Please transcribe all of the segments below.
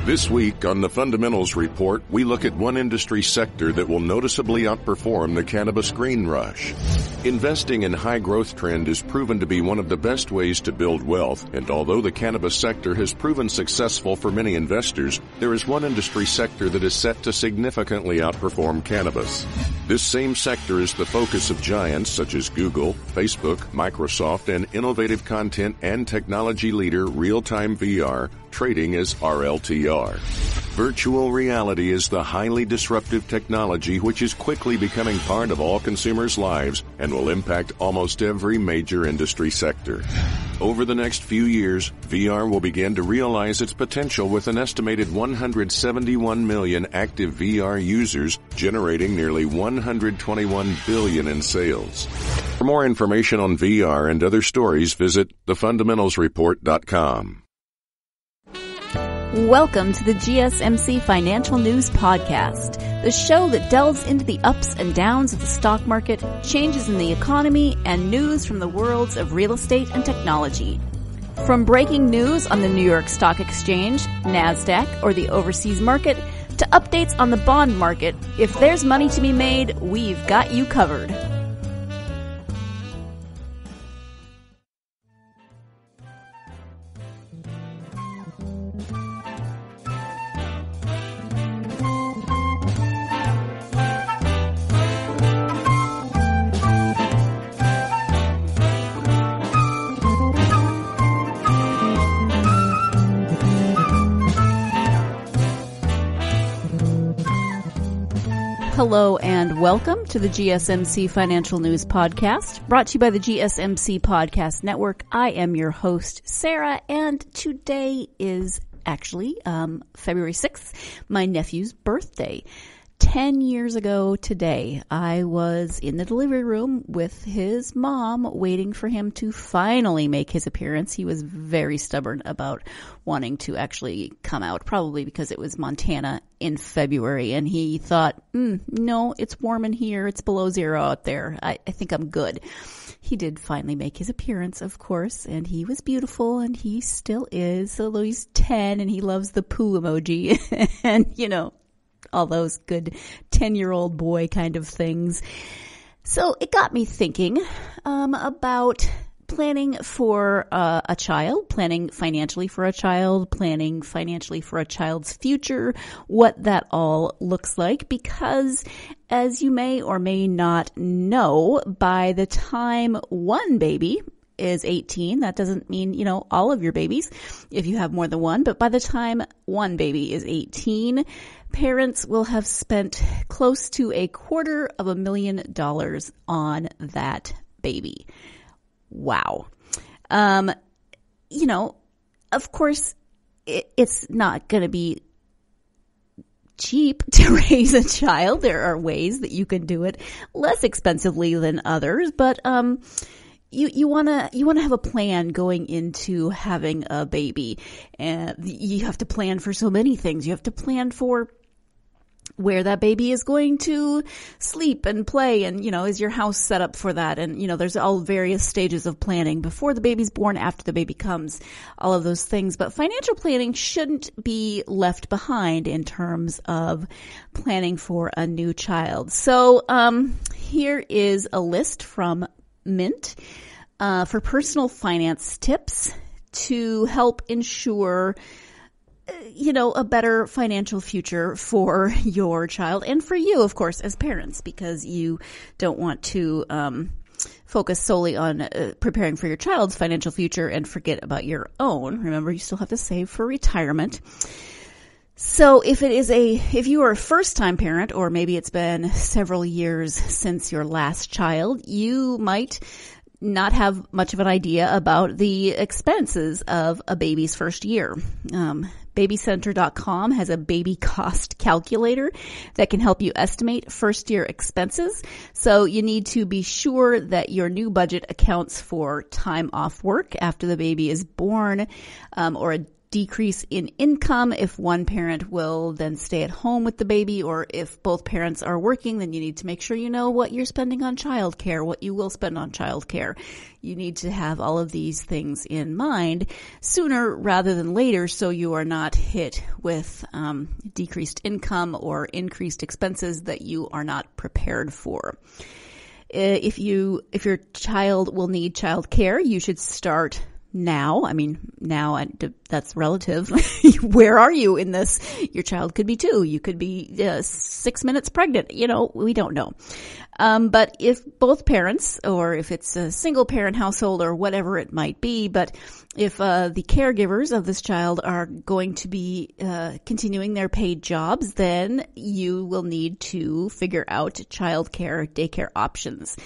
This week on the Fundamentals Report, we look at one industry sector that will noticeably outperform the cannabis green rush. Investing in high growth trend is proven to be one of the best ways to build wealth, and although the cannabis sector has proven successful for many investors, there is one industry sector that is set to significantly outperform cannabis. This same sector is the focus of giants such as Google, Facebook, Microsoft, and innovative content and technology leader Real-Time VR, trading as RLTR. Virtual reality is the highly disruptive technology which is quickly becoming part of all consumers' lives and will impact almost every major industry sector. Over the next few years, VR will begin to realize its potential with an estimated 171 million active VR users, generating nearly $121 billion in sales. For more information on VR and other stories, visit thefundamentalsreport.com. Welcome to the GSMC Financial News Podcast, the show that delves into the ups and downs of the stock market, changes in the economy, and news from the worlds of real estate and technology. From breaking news on the New York Stock Exchange, NASDAQ, or the overseas market, to updates on the bond market, if there's money to be made, we've got you covered. Hello and welcome to the GSMC Financial News Podcast, brought to you by the GSMC Podcast Network. I am your host, Sarah, and today is actually February 6th, my nephew's birthday. 10 years ago today, I was in the delivery room with his mom waiting for him to finally make his appearance. He was very stubborn about wanting to actually come out, probably because it was Montana in February, and he thought, no, it's warm in here, it's below zero out there, I think I'm good. He did finally make his appearance, of course, and he was beautiful, and he still is, although he's 10 and he loves the poo emoji, and all those good 10-year-old boy kind of things. So it got me thinking about planning for a child, planning financially for a child, planning financially for a child's future, what that all looks like, because as you may or may not know, by the time one baby is 18, that doesn't mean, all of your babies, if you have more than one, but by the time one baby is 18, parents will have spent close to $250,000 on that baby. Wow. Of course, it's not going to be cheap to raise a child. There are ways that you can do it less expensively than others, but, You want to have a plan going into having a baby, and you have to plan for so many things. You have to plan for where that baby is going to sleep and play, and is your house set up for that? And there's all various stages of planning before the baby's born, after the baby comes, all of those things. But financial planning shouldn't be left behind in terms of planning for a new child. So here is a list from Mint for personal finance tips to help ensure a better financial future for your child and for you, of course, as parents, because you don't want to focus solely on preparing for your child's financial future and forget about your own. Remember, you still have to save for retirement. So if you are a first-time parent, or maybe it's been several years since your last child, you might not have much of an idea about the expenses of a baby's first year. BabyCenter.com has a baby cost calculator that can help you estimate first-year expenses. So you need to be sure that your new budget accounts for time off work after the baby is born, or a decrease in income. If one parent will then stay at home with the baby, or if both parents are working, then you need to make sure you know what you're spending on childcare, what you will spend on childcare. You need to have all of these things in mind sooner rather than later, so you are not hit with decreased income or increased expenses that you are not prepared for. If your child will need childcare, you should start now. I mean, now that's relative. Where are you in this? Your child could be 2. You could be 6 minutes pregnant. We don't know. But if both parents, or if it's a single parent household or whatever it might be, but if the caregivers of this child are going to be continuing their paid jobs, then you will need to figure out childcare, daycare options.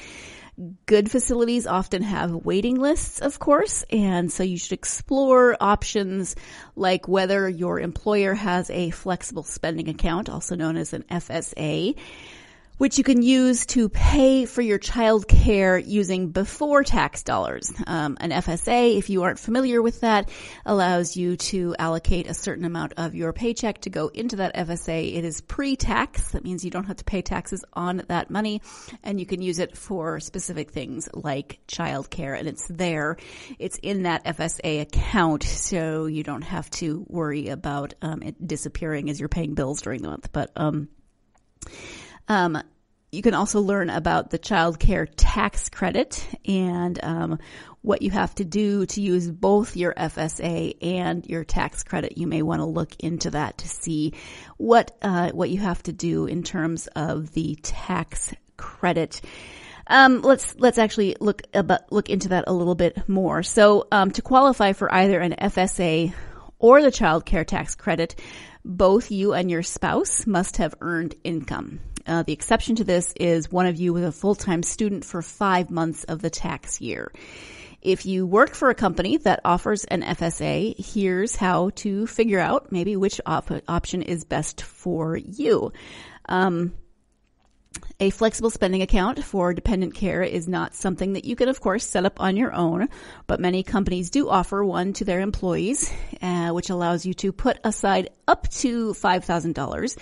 Good facilities often have waiting lists, of course, and so you should explore options like whether your employer has a flexible spending account, also known as an FSA, which you can use to pay for your child care using before tax dollars. An FSA, if you aren't familiar with that, allows you to allocate a certain amount of your paycheck to go into that FSA. It is pre-tax. That means you don't have to pay taxes on that money, and you can use it for specific things like child care, and it's in that FSA account, so you don't have to worry about it disappearing as you're paying bills during the month. But you can also learn about the child care tax credit and what you have to do to use both your FSA and your tax credit. You may want to look into that to see what you have to do in terms of the tax credit. Let's actually look into that a little bit more. So to qualify for either an FSA or the child care tax credit, both you and your spouse must have earned income. The exception to this is one of you with a full-time student for 5 months of the tax year. If you work for a company that offers an FSA, here's how to figure out maybe which option is best for you. A flexible spending account for dependent care is not something that you can, of course, set up on your own, but many companies do offer one to their employees, which allows you to put aside up to $5,000,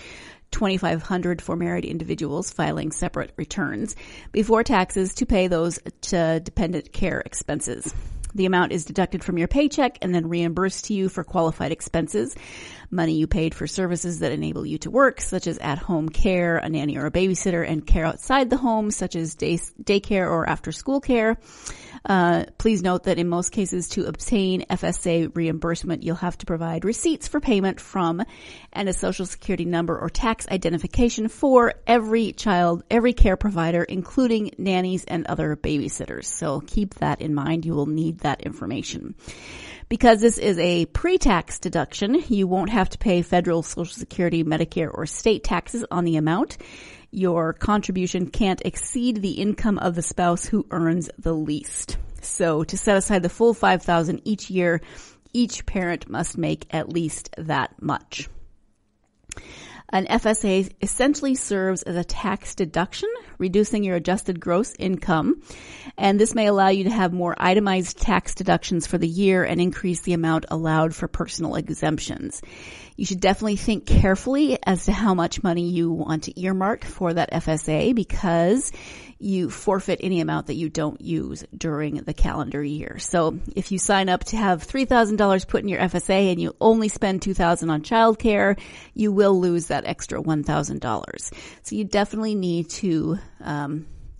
$2,500 for married individuals filing separate returns, before taxes to pay those dependent care expenses. The amount is deducted from your paycheck and then reimbursed to you for qualified expenses, money you paid for services that enable you to work, such as at-home care, a nanny or a babysitter, and care outside the home, such as daycare or after-school care. Please note that in most cases, to obtain FSA reimbursement, you'll have to provide receipts for payment from and a Social Security number or tax identification for every care provider, including nannies and other babysitters. So keep that in mind. You will need that information. Because this is a pre-tax deduction, you won't have to pay federal Social Security, Medicare, or state taxes on the amount. Your contribution can't exceed the income of the spouse who earns the least. So to set aside the full $5,000 each year, each parent must make at least that much. An FSA essentially serves as a tax deduction, reducing your adjusted gross income, and this may allow you to have more itemized tax deductions for the year and increase the amount allowed for personal exemptions. You should definitely think carefully as to how much money you want to earmark for that FSA, because you forfeit any amount that you don't use during the calendar year. So if you sign up to have $3,000 put in your FSA and you only spend $2,000 on childcare, you will lose that extra $1,000. So you definitely need to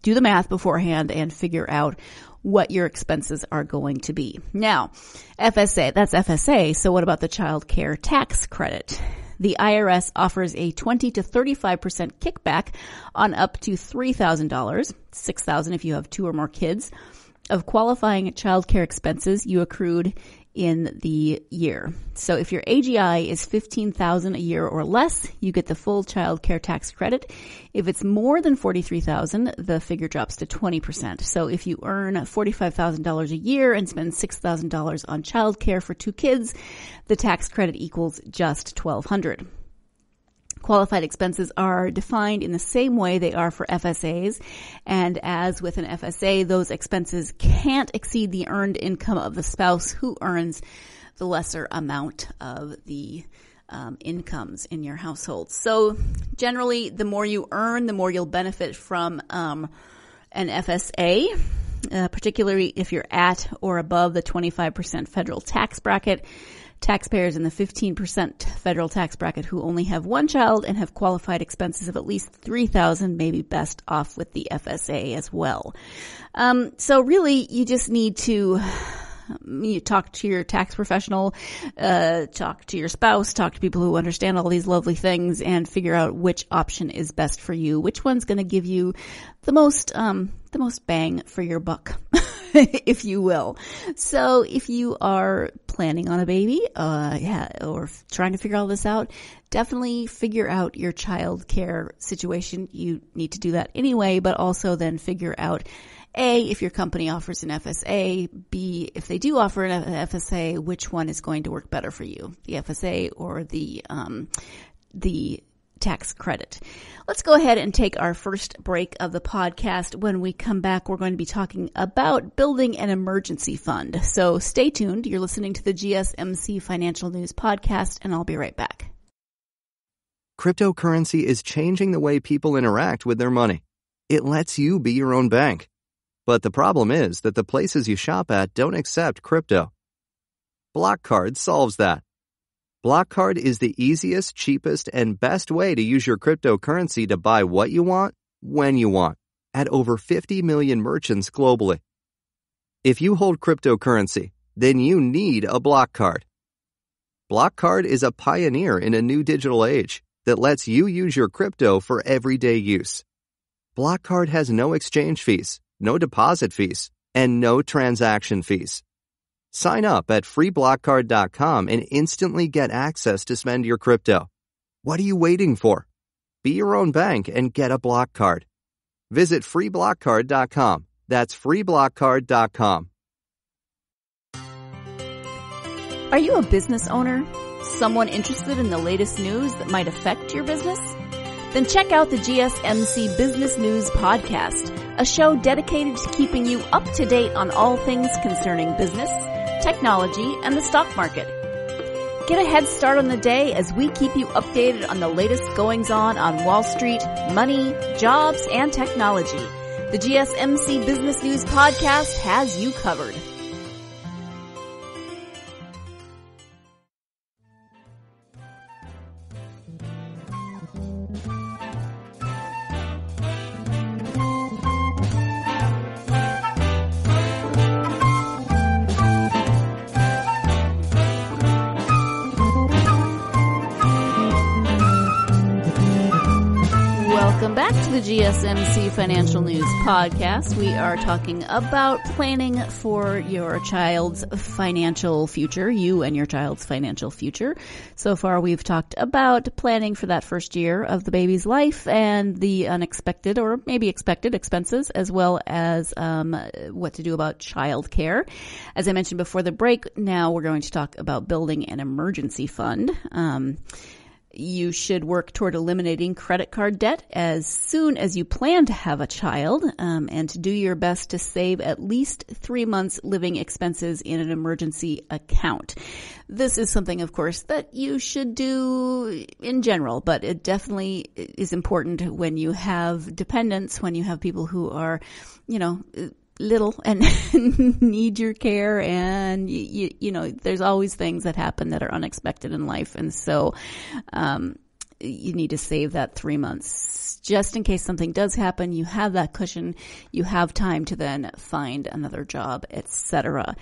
do the math beforehand and figure out what your expenses are going to be. Now, FSA, that's FSA. So what about the child care tax credit? The IRS offers a 20 to 35% kickback on up to $3,000, $6,000 if you have 2 or more kids, of qualifying child care expenses you accrued in the year. So if your AGI is $15,000 a year or less, you get the full child care tax credit. If it's more than $43,000, the figure drops to 20%. So if you earn $45,000 a year and spend $6,000 on child care for 2 kids, the tax credit equals just $1,200. Qualified expenses are defined in the same way they are for FSAs, and as with an FSA, those expenses can't exceed the earned income of the spouse who earns the lesser amount of the incomes in your household. So generally, the more you earn, the more you'll benefit from an FSA, particularly if you're at or above the 25% federal tax bracket. Taxpayers in the 15% federal tax bracket who only have one child and have qualified expenses of at least $3,000 may be best off with the FSA as well. So really, you just need to you talk to your tax professional, talk to your spouse, talk to people who understand all these lovely things, and figure out which option is best for you, which one's going to give you the most bang for your buck, if you will. So if you are planning on a baby, or trying to figure all this out, definitely figure out your child care situation. You need to do that anyway, but also then figure out A, if your company offers an FSA, B, if they do offer an FSA, which one is going to work better for you, the FSA or the tax credit. Let's go ahead and take our first break of the podcast. When we come back, we're going to be talking about building an emergency fund. So stay tuned. You're listening to the GSMC Financial News Podcast, and I'll be right back. Cryptocurrency is changing the way people interact with their money. It lets you be your own bank. But the problem is that the places you shop at don't accept crypto. BlockCard solves that. BlockCard is the easiest, cheapest, and best way to use your cryptocurrency to buy what you want, when you want, at over 50 million merchants globally. If you hold cryptocurrency, then you need a BlockCard. BlockCard is a pioneer in a new digital age that lets you use your crypto for everyday use. BlockCard has no exchange fees, no deposit fees, and no transaction fees. Sign up at freeblockcard.com and instantly get access to spend your crypto. What are you waiting for? Be your own bank and get a BlockCard. Visit freeblockcard.com. That's freeblockcard.com. Are you a business owner? Someone interested in the latest news that might affect your business? Then check out the GSMC Business News Podcast, a show dedicated to keeping you up to date on all things concerning business, technology, and the stock market. Get a head start on the day as we keep you updated on the latest goings-on Wall Street, money, jobs, and technology. The GSMC Business News Podcast has you covered. Welcome back to the GSMC Financial News Podcast. We are talking about planning for your child's financial future, you and your child's financial future. So far, we've talked about planning for that first year of the baby's life and the unexpected or maybe expected expenses, as well as what to do about child care. As I mentioned before the break, now we're going to talk about building an emergency fund. You should work toward eliminating credit card debt as soon as you plan to have a child, and to do your best to save at least 3 months' living expenses in an emergency account. This is something, of course, that you should do in general, but it definitely is important when you have dependents, when you have people who are, little and need your care, and you know there's always things that happen that are unexpected in life, and so you need to save that 3 months just in case something does happen. You have that cushion, you have time to then find another job, etc.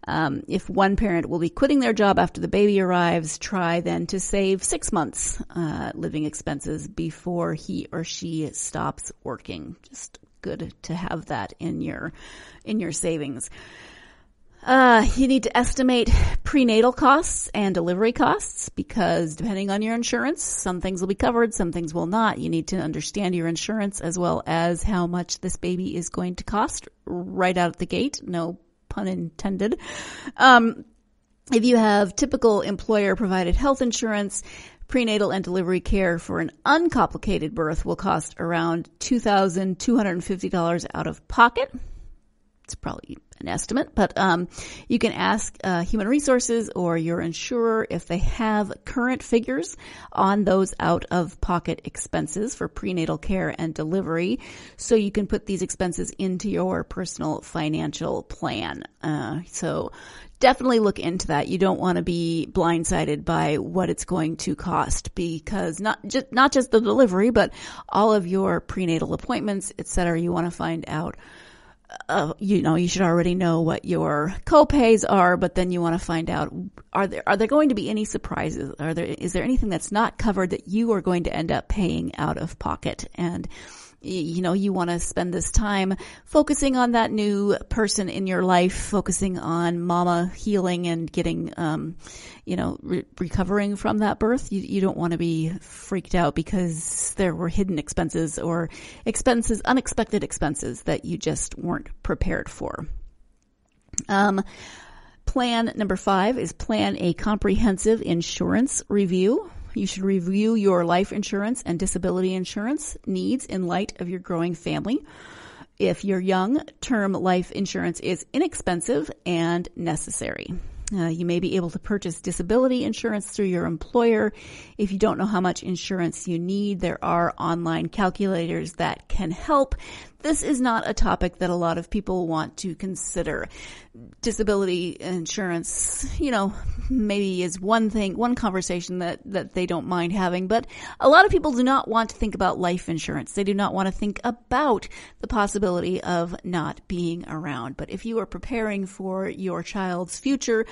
If one parent will be quitting their job after the baby arrives, try then to save 6 months living expenses before he or she stops working. Just good to have that in your savings. You need to estimate prenatal costs and delivery costs because depending on your insurance, some things will be covered, some things will not. You need to understand your insurance as well as how much this baby is going to cost right out of the gate. No pun intended. If you have typical employer-provided health insurance, prenatal and delivery care for an uncomplicated birth will cost around $2,250 out of pocket. it's probably an estimate, but you can ask Human Resources or your insurer if they have current figures on those out-of-pocket expenses for prenatal care and delivery, so you can put these expenses into your personal financial plan. So definitely look into that. You don't want to be blindsided by what it's going to cost, because not just the delivery, but all of your prenatal appointments, etc. You want to find out. You should already know what your co-pays are, but then you want to find out, are there going to be any surprises? Is there anything that's not covered that you are going to end up paying out of pocket? And you want to spend this time focusing on that new person in your life, focusing on mama healing and getting, recovering from that birth. You don't want to be freaked out because there were hidden expenses or unexpected expenses that you just weren't prepared for. Plan number 5 is plan a comprehensive insurance review. You should review your life insurance and disability insurance needs in light of your growing family. If you're young, term life insurance is inexpensive and necessary. You may be able to purchase disability insurance through your employer. If you don't know how much insurance you need, there are online calculators that can help. This is not a topic that a lot of people want to consider. Disability insurance, maybe is one conversation that they don't mind having, but a lot of people do not want to think about life insurance. They do not want to think about the possibility of not being around. But if you are preparing for your child's future,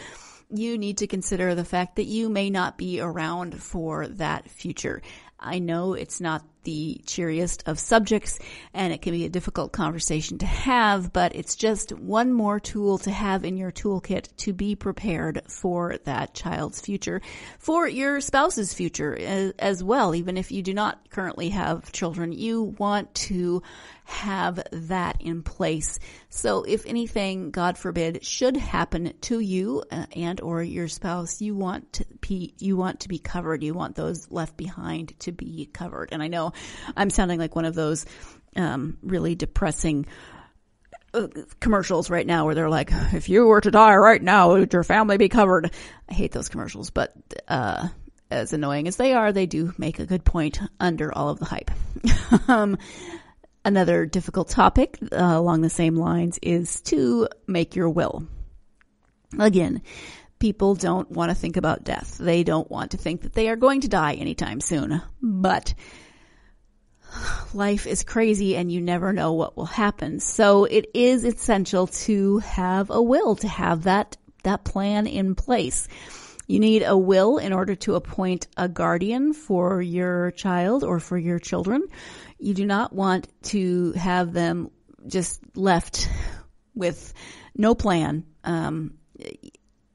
you need to consider the fact that you may not be around for that future. I know it's not the cheeriest of subjects, and it can be a difficult conversation to have, but it's just one more tool to have in your toolkit to be prepared for that child's future, for your spouse's future as well. Even if you do not currently have children, you want to have that in place. So if anything, God forbid, should happen to you and or your spouse, you want to be covered. You want those left behind to be covered. And I know I'm sounding like one of those really depressing commercials right now where they're like, if you were to die right now, would your family be covered? I hate those commercials, but as annoying as they are, they do make a good point under all of the hype. Another difficult topic along the same lines is to make your will. Again, people don't want to think about death. They don't want to think that they are going to die anytime soon. But life is crazy and you never know what will happen. So it is essential to have a will, to have that plan in place. You need a will in order to appoint a guardian for your child or for your children. You do not want to have them just left with no plan.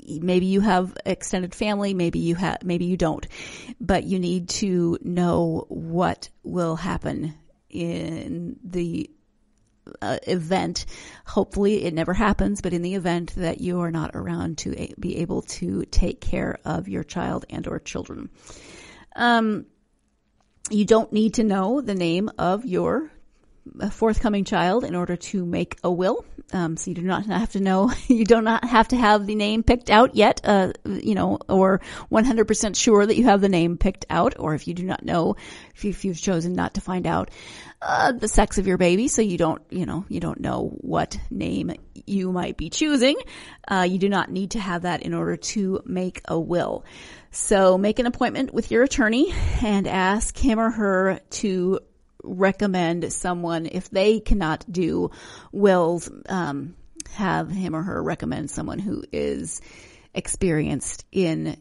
Maybe you have extended family, maybe you don't, but you need to know what will happen in the event. Hopefully it never happens, but in the event that you are not around to be able to take care of your child and or children. You don't need to know the name of your forthcoming child in order to make a will. So you do not have to know, you do not have to have the name picked out yet, or 100% sure that you have the name picked out, or if you do not know, if you've chosen not to find out, the sex of your baby, so you don't know what name you might be choosing. You do not need to have that in order to make a will. So make an appointment with your attorney and ask him or her to recommend someone. If they cannot do wills, have him or her recommend someone who is experienced in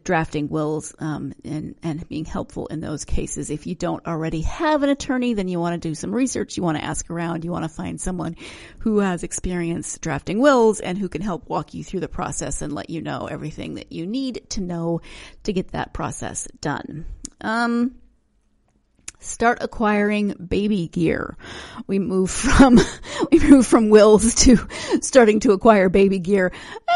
drafting wills, and being helpful in those cases. If you don't already have an attorney, then you want to do some research. You want to ask around. You want to find someone who has experience drafting wills and who can help walk you through the process and let you know everything that you need to know to get that process done. Start acquiring baby gear. We move from wills to starting to acquire baby gear.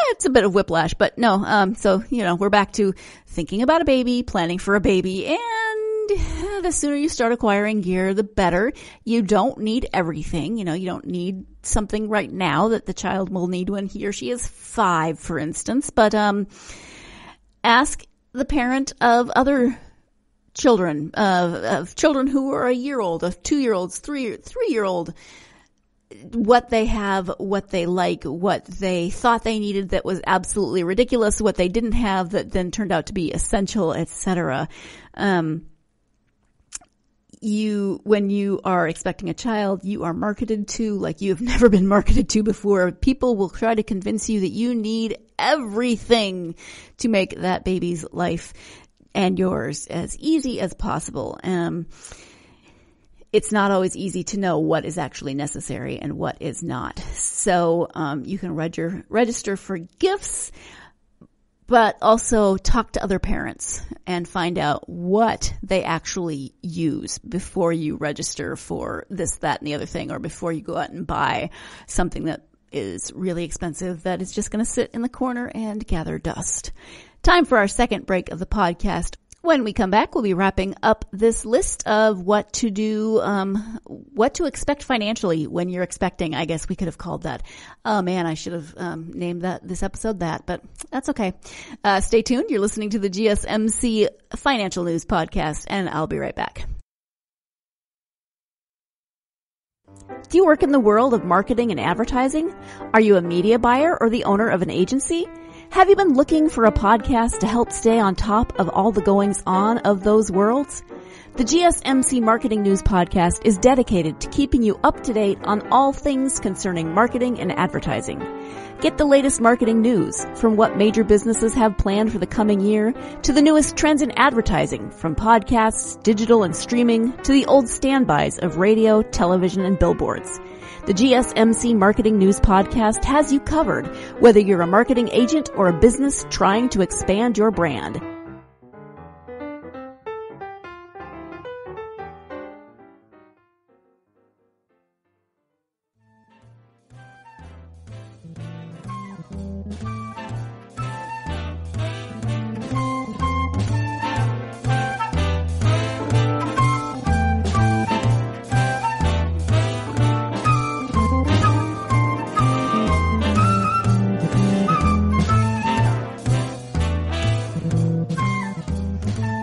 It's a bit of whiplash, but no. So we're back to thinking about a baby, planning for a baby, and the sooner you start acquiring gear, the better. You don't need everything. You don't need something right now that the child will need when he or she is 5, for instance. But ask the parent of other children, of children who are a year old, of 2-year-olds, 3-year-old, what they have, what they like, what they thought they needed that was absolutely ridiculous, what they didn't have that then turned out to be essential, etc. When you are expecting a child, you are marketed to like you have never been marketed to before. People will try to convince you that you need everything to make that baby's life and yours as easy as possible. It's not always easy to know what is actually necessary and what is not. So you can register for gifts, but also talk to other parents and find out what they actually use before you register for this, that, and the other thing, or before you go out and buy something that is really expensive that is just going to sit in the corner and gather dust. Time for our second break of the podcast. When we come back, we'll be wrapping up this list of what to do, what to expect financially when you're expecting. I guess we could have called that. Oh man, I should have named this episode that, but that's okay. Stay tuned. You're listening to the GSMC Financial News Podcast, and I'll be right back. Do you work in the world of marketing and advertising? Are you a media buyer or the owner of an agency? Have you been looking for a podcast to help stay on top of all the goings on of those worlds? The GSMC Marketing News Podcast is dedicated to keeping you up to date on all things concerning marketing and advertising. Get the latest marketing news, from what major businesses have planned for the coming year to the newest trends in advertising, from podcasts, digital and streaming, to the old standbys of radio, television, and billboards. The GSMC Marketing News Podcast has you covered, whether you're a marketing agent or a business trying to expand your brand.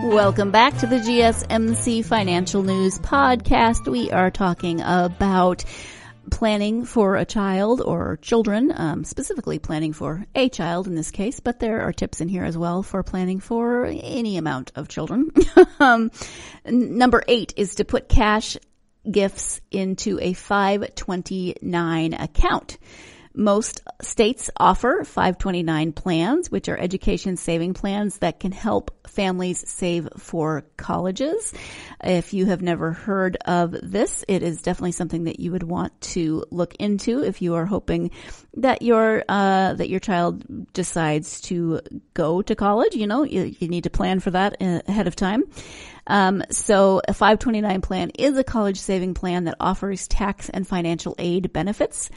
Welcome back to the GSMC Financial News Podcast. We are talking about planning for a child or children, specifically planning for a child in this case, but there are tips in here as well for planning for any amount of children. Number 8 is to put cash gifts into a 529 account. Most states offer 529 plans, which are education saving plans that can help families save for colleges. If you have never heard of this, it is definitely something that you would want to look into if you are hoping that your child decides to go to college. You need to plan for that ahead of time. So a 529 plan is a college saving plan that offers tax and financial aid benefits.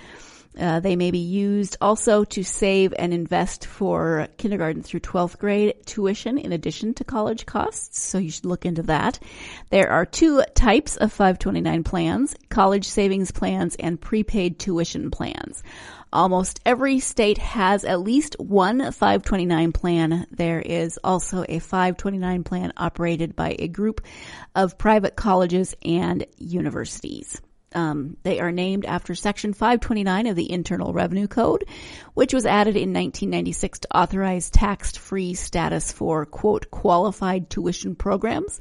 They may be used also to save and invest for kindergarten through 12th grade tuition in addition to college costs, so you should look into that. There are 2 types of 529 plans: college savings plans and prepaid tuition plans. Almost every state has at least one 529 plan. There is also a 529 plan operated by a group of private colleges and universities. They are named after Section 529 of the Internal Revenue Code, which was added in 1996 to authorize tax-free status for, quote, qualified tuition programs.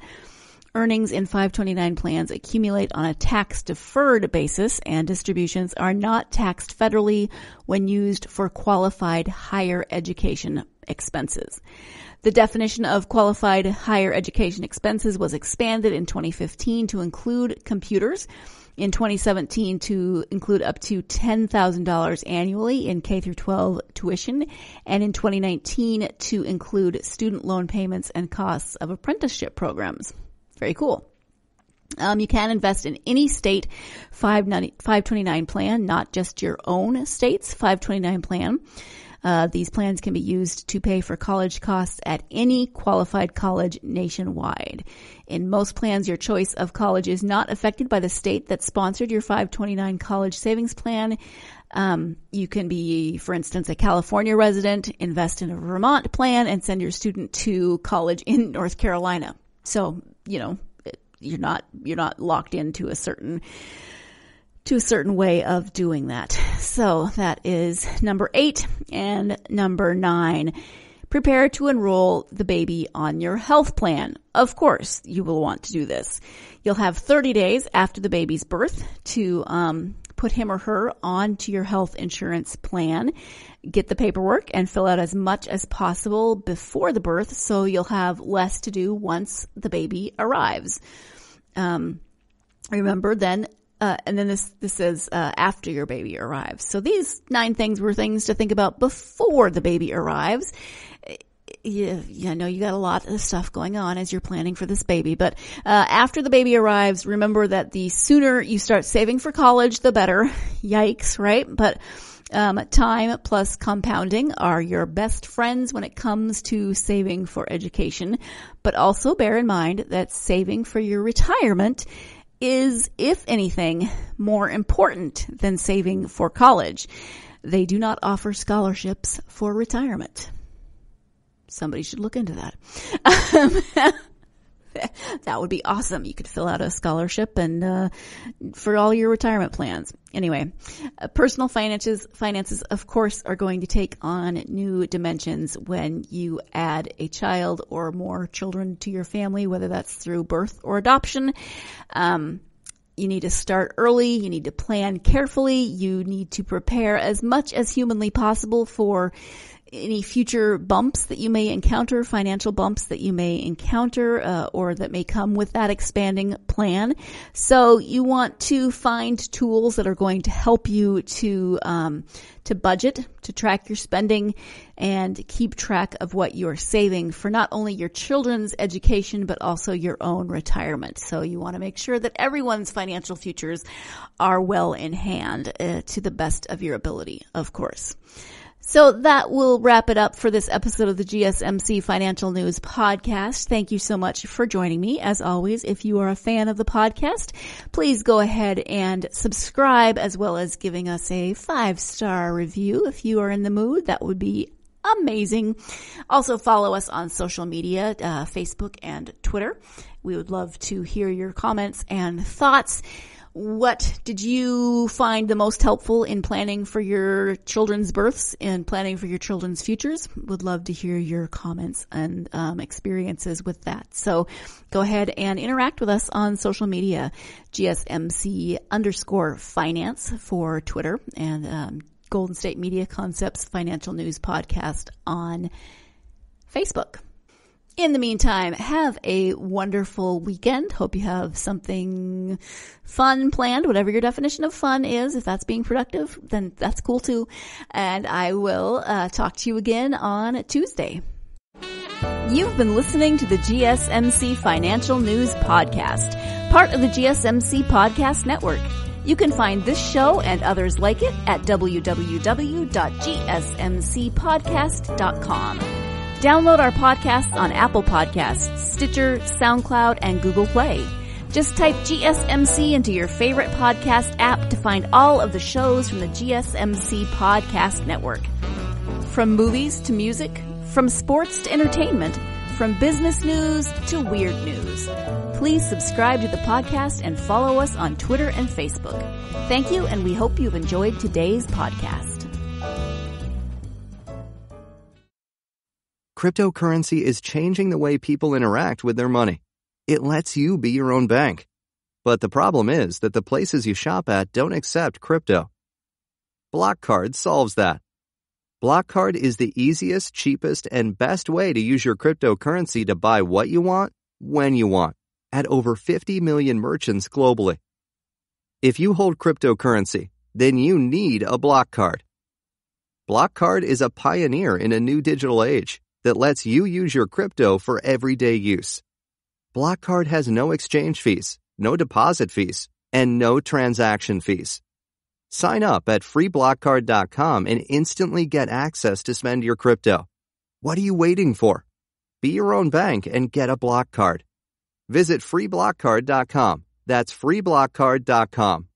Earnings in 529 plans accumulate on a tax-deferred basis, and distributions are not taxed federally when used for qualified higher education expenses. The definition of qualified higher education expenses was expanded in 2015 to include computers, in 2017 to include up to $10,000 annually in K-12 tuition, and in 2019 to include student loan payments and costs of apprenticeship programs. Very cool. You can invest in any state 529 plan, not just your own state's 529 plan. These plans can be used to pay for college costs at any qualified college nationwide. In most plans, your choice of college is not affected by the state that sponsored your 529 college savings plan. You can be, for instance, a California resident, invest in a Vermont plan, and send your student to college in North Carolina. So, you're not locked into a certain way of doing that. So that is number 8. And number 9, prepare to enroll the baby on your health plan. Of course, you will want to do this. You'll have 30 days after the baby's birth to put him or her onto your health insurance plan. Get the paperwork and fill out as much as possible before the birth so you'll have less to do once the baby arrives. Remember then, and then this says after your baby arrives. So these 9 things were things to think about before the baby arrives. I know you got a lot of stuff going on as you're planning for this baby, but after the baby arrives, remember that the sooner you start saving for college, the better. Yikes, right? But time plus compounding are your best friends when it comes to saving for education. But also bear in mind that saving for your retirement is, if anything, more important than saving for college. They do not offer scholarships for retirement. Somebody should look into that. That would be awesome. You could fill out a scholarship and for all your retirement plans. Anyway, personal finances, of course, are going to take on new dimensions when you add a child or more children to your family, whether that's through birth or adoption. You need to start early. You need to plan carefully. You need to prepare as much as humanly possible for any future bumps that you may encounter, financial bumps that you may encounter, or that may come with that expanding plan. So you want to find tools that are going to help you to budget, to track your spending, and keep track of what you're saving for not only your children's education, but also your own retirement. So you want to make sure that everyone's financial futures are well in hand, to the best of your ability, of course. So that will wrap it up for this episode of the GSMC Financial News Podcast. Thank you so much for joining me. As always, if you are a fan of the podcast, please go ahead and subscribe, as well as giving us a 5-star review if you are in the mood. That would be amazing. Also follow us on social media, Facebook and Twitter. We would love to hear your comments and thoughts. What did you find the most helpful in planning for your children's births and planning for your children's futures? Would love to hear your comments and experiences with that. So go ahead and interact with us on social media, GSMC_finance for Twitter, and Golden State Media Concepts Financial News Podcast on Facebook. In the meantime, have a wonderful weekend. Hope you have something fun planned, whatever your definition of fun is. If that's being productive, then that's cool too. And I will talk to you again on Tuesday. You've been listening to the GSMC Financial News Podcast, part of the GSMC Podcast Network. You can find this show and others like it at www.gsmcpodcast.com. Download our podcasts on Apple Podcasts, Stitcher, SoundCloud, and Google Play. Just type GSMC into your favorite podcast app to find all of the shows from the GSMC Podcast Network. From movies to music, from sports to entertainment, from business news to weird news. Please subscribe to the podcast and follow us on Twitter and Facebook. Thank you, and we hope you've enjoyed today's podcast. Cryptocurrency is changing the way people interact with their money. It lets you be your own bank. But the problem is that the places you shop at don't accept crypto. Block Card solves that. Block Card is the easiest, cheapest, and best way to use your cryptocurrency to buy what you want, when you want, at over 50 million merchants globally. If you hold cryptocurrency, then you need a Block Card. Block Card is a pioneer in a new digital age that lets you use your crypto for everyday use. Block Card has no exchange fees, no deposit fees, and no transaction fees. Sign up at freeblockcard.com and instantly get access to spend your crypto. What are you waiting for? Be your own bank and get a block card. Visit freeblockcard.com. That's freeblockcard.com.